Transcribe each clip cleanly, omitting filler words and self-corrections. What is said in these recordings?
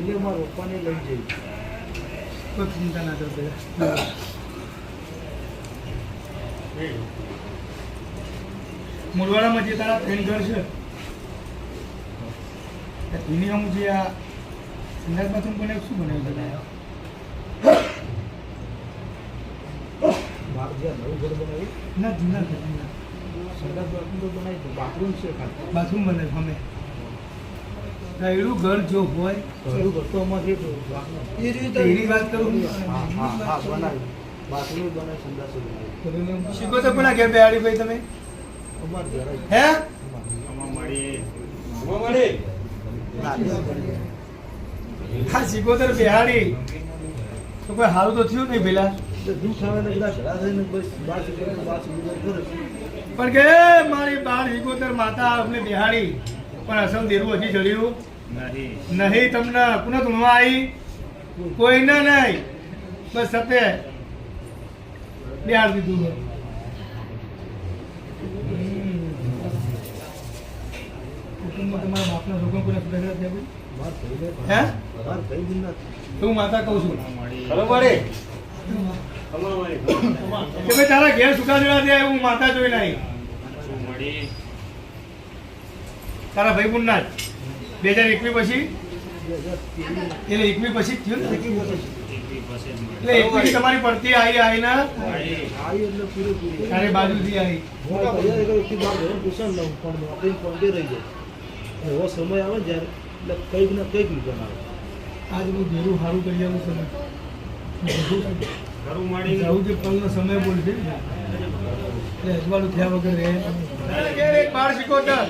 છેલ્લે મારા પપ્પાને લઈ જઈ કોઈ ચિંતા ના કરતો મુરવાડામાં જે તારા ફ્રેન્ડ ઘર છે એની અમુક જે આ સંડાસ બાથરૂમ બનાવ્યું શું બનાવ્યું મારું જે નવું ઘર બનાવ્યું ના જૂના ઘર સંડાસ બાથરૂમ તો બનાવી બાથરૂમ છે ખાલી બાથરૂમ બનાવ્યું અમે કયું ઘર જો હોય ઘરું ઘર તો અમારે એ રીતે એની વાત કરું હા બનાવ્યું બાથરૂમ બનાવી સંડાસ બનાવી શીખો તો કોના ઘેર બેહાડી ભાઈ તમે અમારે ઘર હે હા શીખોતર બિહાડી તો કોઈ સારું તો થયું નહીં પેલા દુઃખ આવે ને બધા ઘડા થઈને બસ બાર કરે પણ કે મારી બાર શીખોતર માતા અમને બિહાડી પણ અસમ દેરું હજી ચડ્યું નહીં તમને પુનઃ ધૂણવા આવી કોઈને નહીં બસ સતે બિહાર દીધું કુટુંબમાં તમારા બાપના છોકરો કોઈ ફેરવા થયા હે તો હું માતા કહું છું કે ભાઈ તારા ઘેર સુકા જણા થયા હું માતા જોઈ નાઈ તારા ભાઈ બુન ના 2021 પછી એટલે 21 પછી થયું ને એટલે 21 તમારી પડતી આવી ના તારે બાજુથી આવી એવો સમય આવે જ્યારે એટલે કંઈક ને કંઈક વિઝન આવે આજ હું ઘેરું સારું કરી આવું સમય આવું જે પલનો સમય બોલશે એટલે અજવાળું થયા વગર રહે એક બાળ શીખોતર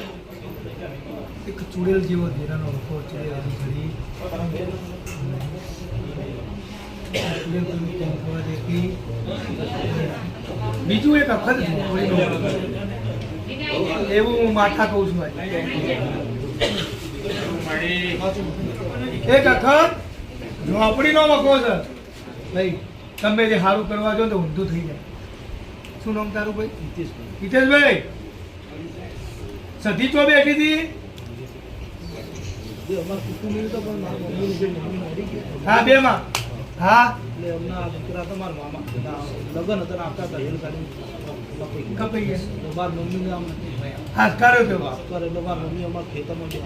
એક ચૂડેલ જેવો ધીરાનો વખો ચૂડેલ ઘડી બીજું એક અખત એવું હું માથા કહું છું એક અખત ઝોપડી નો મકો છે ભાઈ તમે જે સારું કરવા જો તો ઊંધું થઈ જાય શું નામ તારું ભાઈ હિતેશભાઈ સધી ચો બેઠી હતી અમારા કુટુંબ તો પણ મારા મમ્મીની જે મમ્મી મરી ગઈ હા બે માં હા એટલે એમના દીકરા તો મારા મામા લગ્ન હતા આપતા હતા હેલ કાઢી કપાઈ ગયા મારા મમ્મીને આમ નથી થયા હા કર્યો કેવો કરે એટલે મારા મમ્મી અમારા ખેતરમાં જે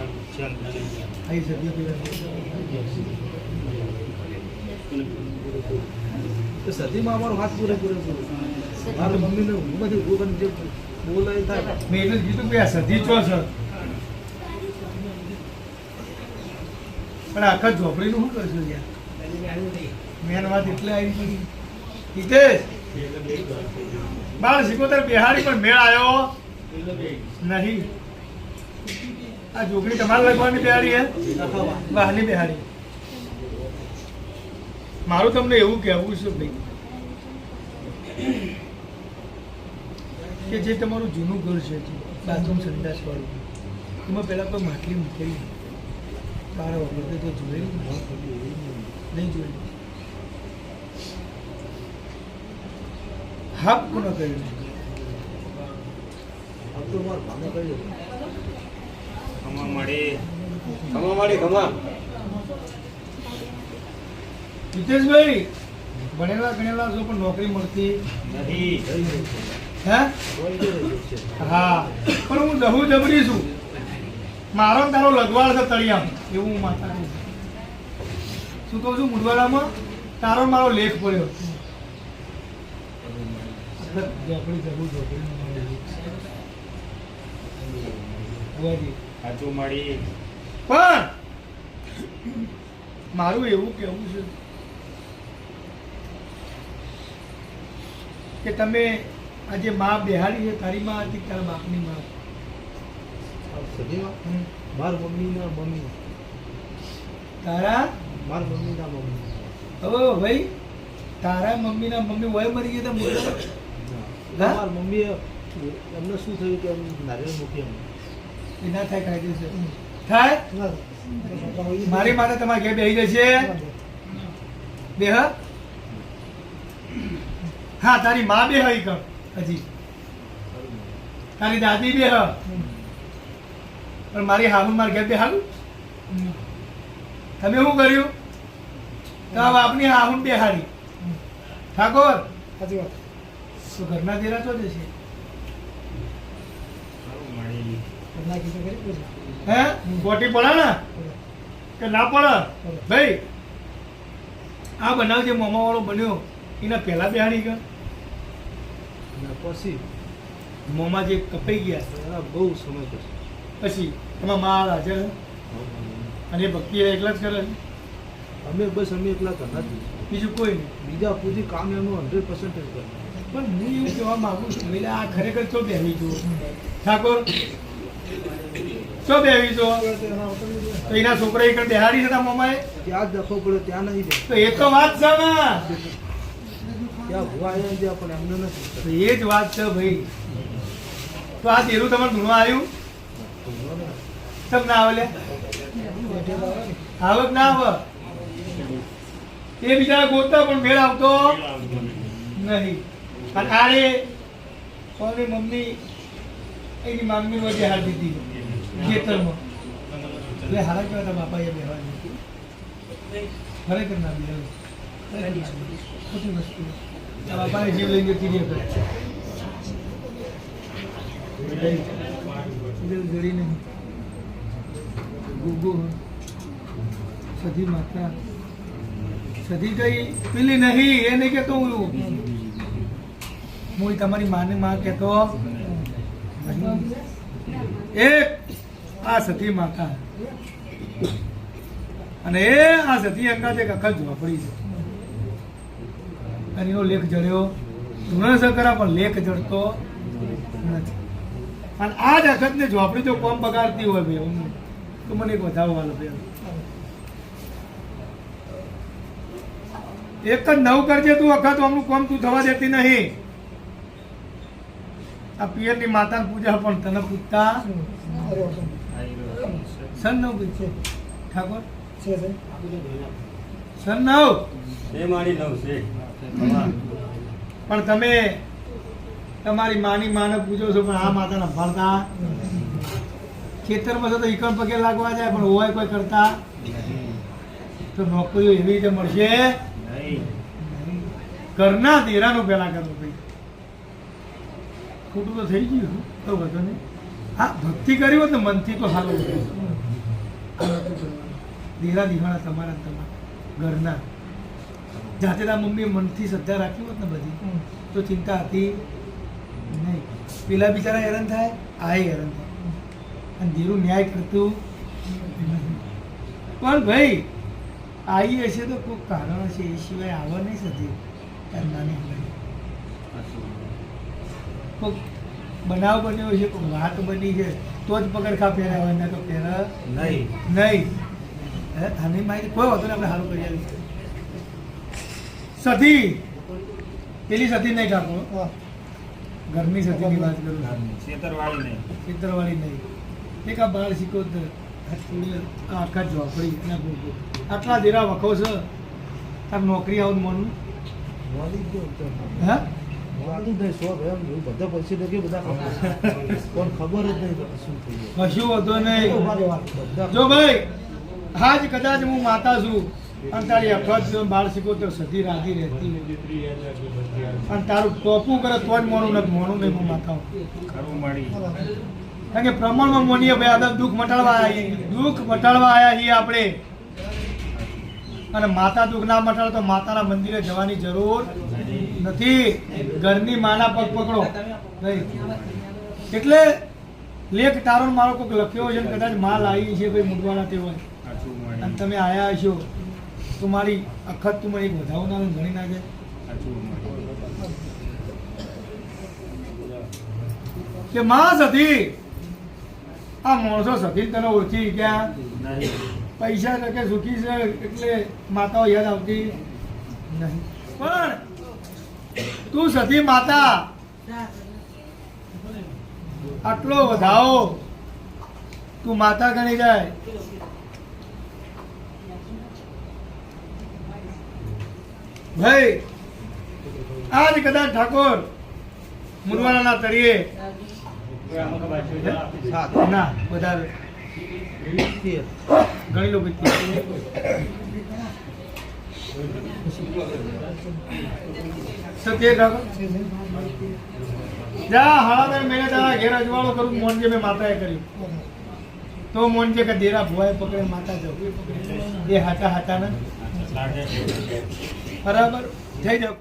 આઈ સધી તો સદીમાં અમારો હાથ પૂરેપૂરો છે મારા મમ્મીને ઊંઘમાંથી ઉભું જે બોલાય થાય મેં એટલે જ કીધું કે આ સધી ચો છે પણ આખા ઝોપડીનું શું કરશું યાર મેન વાત એટલે આવી પડી હિતેશ બાળ શીખોતર બિહારી પણ મેળ આવ્યો નહીં આ જોગણી તમારે લગવાની બિહારી હે વાહની બિહારી મારું તમને એવું કહેવું છે ભાઈ કે જે તમારું જૂનું ઘર છે બાથરૂમ સંડાસ વાળું એમાં પહેલાં કોઈ માટલી મૂકેલી તારા વખતે તો જોયેલું નહીં જોયેલું હાપ કોનો કર્યું આમ તો મારા ભાને કહ્યું હિતેશભાઈ ભણેલા ગણેલા છો પણ નોકરી મળતી હે હા પણ હું દહુ જબરી છું મારો ને તારો લગવાડ છે તળિયામ એવું હું માતા કહું શું કહું છું મુડવાડામાં તારો ને મારો લેખ પડ્યો આપણી જરૂર પણ મારું એવું કેવું છે કે તમે આજે માં બેહાડી છે તારી માં હતી તારા બાપની માં સદીમાં મારા મમ્મીના મમ્મી તારા મારા મમ્મીના મમ્મી ઓ ભાઈ તારા મમ્મીના મમ્મી વય મરી ગયા તા મોટા મારા મમ્મીએ એમને શું થયું કે નારિયેળ મૂકી એમ એ ના થાય કાયદેસર થાય મારી માતા તમારા ઘેર બેસી જશે બે હા તારી માં બે હઈ કર હજી તારી દાદી બે હ પણ મારી હામું મારા ઘેર બે હાલું તમે શું કર્યું? તો આ બાપની આહુન બેહાડી ઠાકોર સાચી વાત તો ઘરના દેરા તો જશે ઘરના કીધું કરી પૂછ. હે ખોટી પડે ને કે ના પડે ભાઈ? આ બનાવ જે મોમા વાળો બન્યો એના પહેલા બેહાડી ગયા અને પછી મોંમાં જે કપાઈ ગયા એના બહુ સમય પછી પછી એમાં માલ હાજર અને એ ભક્તિ એકલા જ કરે અમે એકલા ઘરના જ છીએ. બીજું કોઈ નહીં. બીજા પૂરી કામ એનું 100% જ કરે. પણ હું એવું કહેવા માંગુ છું એટલે આ ખરેખર ચો બેહવી જો ઠાકોર ચો બેહવી જો તો એના છોકરા એક બેહાડી છે તારા મોમાએ ત્યાં જ દખો પડે ત્યાં નહીં દે. તો એ તો વાત છે ને ત્યાં ભૂવા આવ્યા ત્યાં પણ એમને નથી. તો એ જ વાત છે ભાઈ. તો આ તેરું તમારે ધૂણવા આવ્યું તમ ના આવે લે આવક ના આવે એ બિચારા ગોતતા પણ મેળ આવતો નહીં. અને આરે કોની મમ્મી એની મામની વચ્ચે હાર દીધી ખેતરમાં એટલે હારા કેવા હતા બાપા એ બેહવાની ખરેખર ના બેહવું. ખોટી વસ્તુ આ બાપાને જીવ લઈને ચીડીએ કરે જડી નહીં ગુગુ સધી માતા સધી કઈ પેલી નહીં એ નહીં કેતો હું તમારી માને માં કેતો એક આ સતી માતા અને એ આ સતી અંગાત એક અખત ઝોપડી છે અને એનો લેખ જડ્યો ધૂણ ખરા પણ લેખ જડતો નથી. અને આ જ અખત ને ઝોપડી જો કોમ બગાડતી હોય ભાઈ તો મને એક વધારો વાલો ભાઈ એક જ નવ કરજે તું અખત અમનું કોમ તું થવા દેતી નહીં. આ પિયરની માતાની પૂજા પણ તને પૂછતા સન નવ પૂછે ઠાકોર છે છે સન નવ એ મારી નવ છે પણ તમે તમારી માની માને પૂજો છો પણ આ માતાને ભરતા ખેતરમાં છો તો ઈકણ પગે લાગવા જાય પણ હોય કોઈ કરતા તો નોકરીઓ એવી રીતે મળશે ઘરના દેરાનું પેલા કરવું ભાઈ. ખોટું તો થઈ ગયું તો વધુ નહીં. હા ભક્તિ કરી હોત ને મનથી તો સારું દેરા દિવાળા તમારા ને તમારા ઘરના જાતે તારા મમ્મીએ મનથી શ્રદ્ધા રાખી હોત ને બધી તો ચિંતા હતી નહીં. પેલા બિચારા હેરાન થાય આ હેરાન થાય અને ધીરું ન્યાય કરતું નથી. પણ ભાઈ આવી હશે તો કોઈ કારણ હશે એ સિવાય આવવા નહીં સધી નાની કોઈ બનાવ બન્યો છે કોઈ વાત બની છે તો જ પગડખા પહેર્યા હોય ને તો પહેરા નહીં નહીં. આની માહિતી કોઈ વાંધો નહીં આપણે સારું કરી આવીશું. સતી પેલી સતી નહીં ઠાકો હા ઘરની સતીની વાત કરું છેતરવાળી નહીં. ચિત્રવાળી નહીં. એક આ બાળ શીખોતર આ આખા ઝોપડી એના ભોગો આટલા દેરા વખો છે તાર નોકરી આવું મનનું વાલી ગયો તો. હા વાલી નહીં શોખ એમ એવું બધા પૈસા લગે બધા ખબર પણ ખબર જ નહીં કે શું થઈ ગયું. કશું હતો નહીં. બધા જો ભાઈ હાજ કદાચ હું માતા છું અને તારી અફત બાળ શીખોતર સતી રાધી રહેતી અને તારું ટોપું કરે તો જ મોનું નથી મોનું નહીં હું માતા હું. ખરું મળી કારણ કે પ્રમાણમાં મોનીએ ભાઈ આદમ દુઃખ મટાડવા આવ્યા છીએ આપણે. અને માતા દુઃખ ના મટાડે તો માતાના મંદિરે જવાની જરૂર નથી. ઘરની માના પગ પકડો ભાઈ. એટલે લેખ તારો ને મારો કોઈક લખ્યો છે ને કદાચ માલ આવી છે ભાઈ મૂકવાના તે હોય સાચું અને મળી તમે આયા હશો તો મારી અખત તું મને એક વધાવો ના ગણી નાખે. સાચું મળી કે માં સતી આ માણસો સતી તને ઓળખી ગયા નહીં. પૈસા ટકે સુખી છે એટલે માતાઓ યાદ આવતી નહીં. પણ તું સતી માતા આટલો વધાવો તું માતા ગણી જાય. ભાઈ આજ કદાચ ઠાકોર મુનવાણાના તળિયે સાત. ના વધારે તેર. ગણી લો ભાઈ. સત્ય કાકા જા હાડા મેં તારા ઘેર અજવાળો કરું મોનજે મેં માતાએ કર્યું તો મોનજે કે દેરા ભુવાએ પકડે માતા જાવ એ હાચા હાચા ને લાગે બરાબર થઈ જાવ